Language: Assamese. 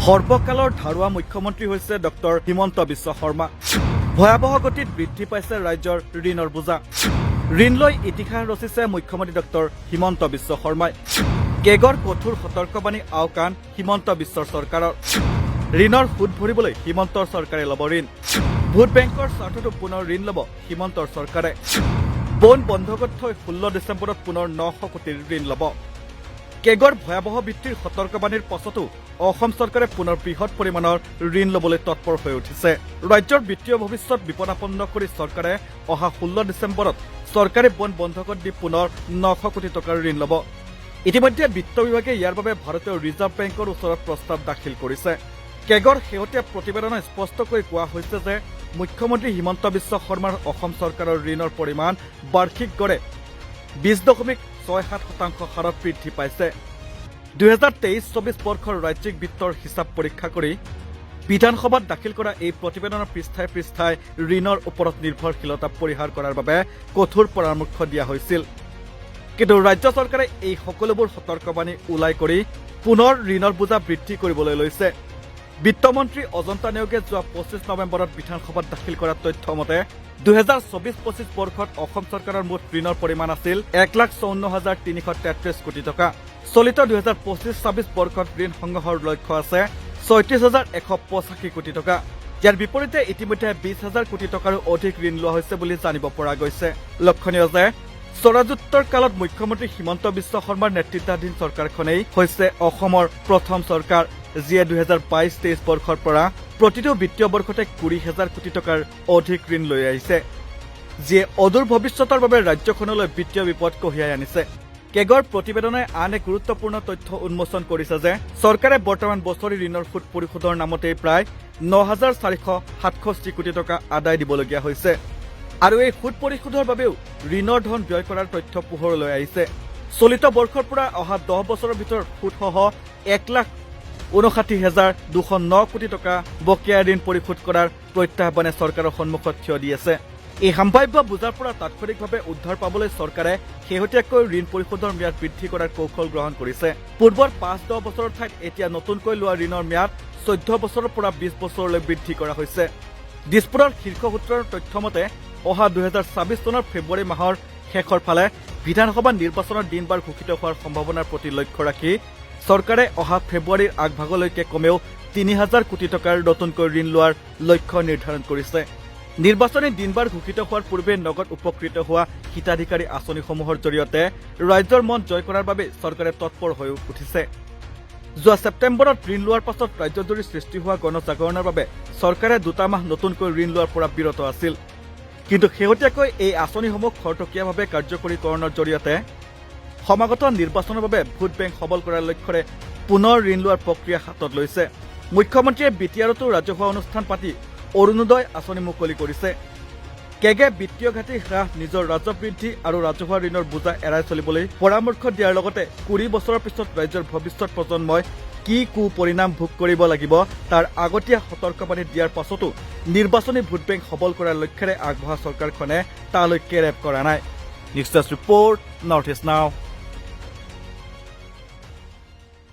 সৰ্বকালৰ ধাৰুৱা মুখ্যমন্ত্ৰী হৈছে ডক্টৰ হিমন্ত বিশ্ব শৰ্মা। ভয়াৱহ গতিত বৃদ্ধি পাইছে ৰাজ্যৰ ঋণৰ বোজা। ঋণ লৈ ইতিহাস ৰচিছে মুখ্যমন্ত্ৰী ডক্টৰ হিমন্ত বিশ্ব শৰ্মাই। কেগৰ কঠোৰ সতৰ্কবাণী আওকাণ হিমন্ত বিশ্বৰ চৰকাৰৰ। ঋণৰ সুদ ভৰিবলৈ হিমন্তৰ চৰকাৰে ল'ব ঋণ। ভোট বেংকৰ স্বাৰ্থতো পুনৰ ঋণ ল'ব হিমন্তৰ চৰকাৰে। বন বন্ধকত থৈ 16 ডিচেম্বৰত পুনৰ 900 কোটিৰ ঋণ ল'ব। কেগৰ ভয়াৱহ বৃদ্ধিৰ সতৰ্কবাণীৰ পাছতো অসম চৰকাৰে পুনৰ বৃহৎ পৰিমাণৰ ঋণ ল'বলৈ তৎপৰ হৈ উঠিছে। ৰাজ্যৰ বিত্তীয় ভৱিষ্যত বিপদাপন্ন কৰি চৰকাৰে অহা 16 ডিচেম্বৰত চৰকাৰী বন বন্ধকত দি পুনৰ 900 কোটি টকাৰ ঋণ ল'ব। ইতিমধ্যে বিত্ত বিভাগে ইয়াৰ বাবে ভাৰতীয় ৰিজাৰ্ভ বেংকৰ ওচৰত প্ৰস্তাৱ দাখিল কৰিছে। কেগৰ শেহতীয়া প্ৰতিবেদনত স্পষ্টকৈ কোৱা হৈছে যে মুখ্যমন্ত্ৰী হিমন্ত বিশ্ব শৰ্মাৰ অসম চৰকাৰৰ ঋণৰ পৰিমাণ বাৰ্ষিক গড়ে 20.67% হাৰত বৃদ্ধি পাইছে। 2023-24 বৰ্ষৰ ৰাজ্যিক বিত্তৰ হিচাপ পৰীক্ষা কৰি বিধানসভাত দাখিল কৰা এই প্ৰতিবেদনৰ পৃষ্ঠাই পৃষ্ঠাই ঋণৰ ওপৰত নিৰ্ভৰশীলতা পৰিহাৰ কৰাৰ বাবে কঠোৰ পৰামৰ্শ দিয়া হৈছিল। কিন্তু ৰাজ্য চৰকাৰে এই সকলোবোৰ সতৰ্কবাণী উলাই কৰি পুনৰ ঋণৰ বোজা বৃদ্ধি কৰিবলৈ লৈছে। বিত্তমন্ত্ৰী অজন্তা নেওগে যোৱা 25 নৱেম্বৰত বিধানসভাত দাখিল কৰা তথ্য মতে 2024-25 বৰ্ষত অসম চৰকাৰৰ মুঠ ঋণৰ পৰিমাণ আছিল 1,54,333 কোটি টকা। চলিত 2025-26 বৰ্ষত ঋণ সংগ্ৰহৰ লক্ষ্য আছে 36,185 কোটি টকা। ইয়াৰ বিপৰীতে ইতিমধ্যে 20,000 কোটি টকাৰো অধিক ঋণ লোৱা হৈছে বুলি জানিব পৰা গৈছে। লক্ষণীয় যে স্বৰাজোত্তৰ কালত মুখ্যমন্ত্ৰী হিমন্ত বিশ্ব শৰ্মাৰ নেতৃত্বাধীন চৰকাৰখনেই হৈছে অসমৰ প্ৰথম চৰকাৰ, যিয়ে 2022-23 বৰ্ষৰ পৰা প্ৰতিটো বিত্তীয় বৰ্ষতে 20,000 কোটি টকাৰ অধিক ঋণ লৈ আহিছে, যিয়ে অদূৰ ভৱিষ্যতৰ বাবে ৰাজ্যখনলৈ বিত্তীয় বিপদ কঢ়িয়াই আনিছে। কেগৰ প্ৰতিবেদনে আন এক গুৰুত্বপূৰ্ণ তথ্য উন্মোচন কৰিছে যে চৰকাৰে বৰ্তমান বছৰি ঋণৰ সুদ পৰিশোধৰ নামতেই প্ৰায় 9,467 কোটি টকা আদায় দিবলগীয়া হৈছে। আৰু এই সুদ পৰিশোধৰ বাবেও ঋণৰ ধন ব্যয় কৰাৰ তথ্য পোহৰলৈ আহিছে। চলিত বৰ্ষৰ পৰা অহা 10 বছৰৰ ভিতৰত সুদসহ 1,59,209 কোটি টকা বকেয়া ঋণ পৰিশোধ কৰাৰ প্ৰত্যাহ্বানে চৰকাৰৰ সন্মুখত থিয় দি আছে। এই সম্ভাৱ্য বোজাৰ পৰা তাৎক্ষণিকভাৱে উদ্ধাৰ পাবলৈ চৰকাৰে শেহতীয়াকৈ ঋণ পৰিশোধৰ ম্যাদ বৃদ্ধি কৰাৰ কৌশল গ্ৰহণ কৰিছে। পূৰ্বৰ 5-10 বছৰৰ ঠাইত এতিয়া নতুনকৈ লোৱা ঋণৰ ম্যাদ 14 বছৰৰ পৰা 20 বছৰলৈ বৃদ্ধি কৰা হৈছে। দিছপুৰৰ শীৰ্ষ সূত্ৰৰ তথ্য মতে অহা 2026 চনৰ ফেব্ৰুৱাৰী মাহৰ শেষৰ ফালে বিধানসভা নিৰ্বাচনৰ দিনবাৰ ঘোষিত হোৱাৰ সম্ভাৱনাৰ প্ৰতি লক্ষ্য ৰাখি চৰকাৰে অহা ফেব্ৰুৱাৰীৰ আগভাগলৈকে কমেও 3,000 কোটি টকাৰ নতুনকৈ ঋণ লোৱাৰ লক্ষ্য নিৰ্ধাৰণ কৰিছে। নিৰ্বাচনী দিনবাৰ ঘোষিত হোৱাৰ পূৰ্বে নগদ উপকৃত হোৱা হিতাধিকাৰী আঁচনিসমূহৰ জৰিয়তে ৰাজ্যৰ মন জয় কৰাৰ বাবে চৰকাৰে তৎপৰ হৈ উঠিছে। যোৱা ছেপ্টেম্বৰত ঋণ লোৱাৰ পাছত ৰাজ্যজুৰি সৃষ্টি হোৱা গণজাগৰণৰ বাবে চৰকাৰে 2 মাহ নতুনকৈ ঋণ লোৱাৰ পৰা বিৰত আছিল। কিন্তু শেহতীয়াকৈ এই আঁচনিসমূহ খৰতকীয়াভাৱে কাৰ্যকৰীকৰণৰ জৰিয়তে সমাগত নিৰ্বাচনৰ বাবে ভোট বেংক সবল কৰাৰ লক্ষ্যৰে পুনৰ ঋণ লোৱাৰ প্ৰক্ৰিয়া হাতত লৈছে। মুখ্যমন্ত্ৰীয়ে বিটিআৰতো ৰাজহুৱা অনুষ্ঠান পাতি অৰুণোদয় আঁচনি মুকলি কৰিছে। কেগে বিত্তীয় ঘাটি হ্ৰাস, নিজৰ ৰাজহ বৃদ্ধি আৰু ৰাজহুৱা ঋণৰ বোজা এৰাই চলিবলৈ পৰামৰ্শ দিয়াৰ লগতে 20 বছৰৰ পিছত ৰাজ্যৰ ভৱিষ্যত প্ৰজন্মই কি কুপৰিণাম ভোগ কৰিব লাগিব তাৰ আগতীয়া সতৰ্কবাণী দিয়াৰ পাছতো নিৰ্বাচনী ভোট বেংক সবল কৰাৰ লক্ষ্যৰে আগবঢ়া চৰকাৰখনে তালৈ কেৰেপ কৰা নাই। News desk report, north east নাও।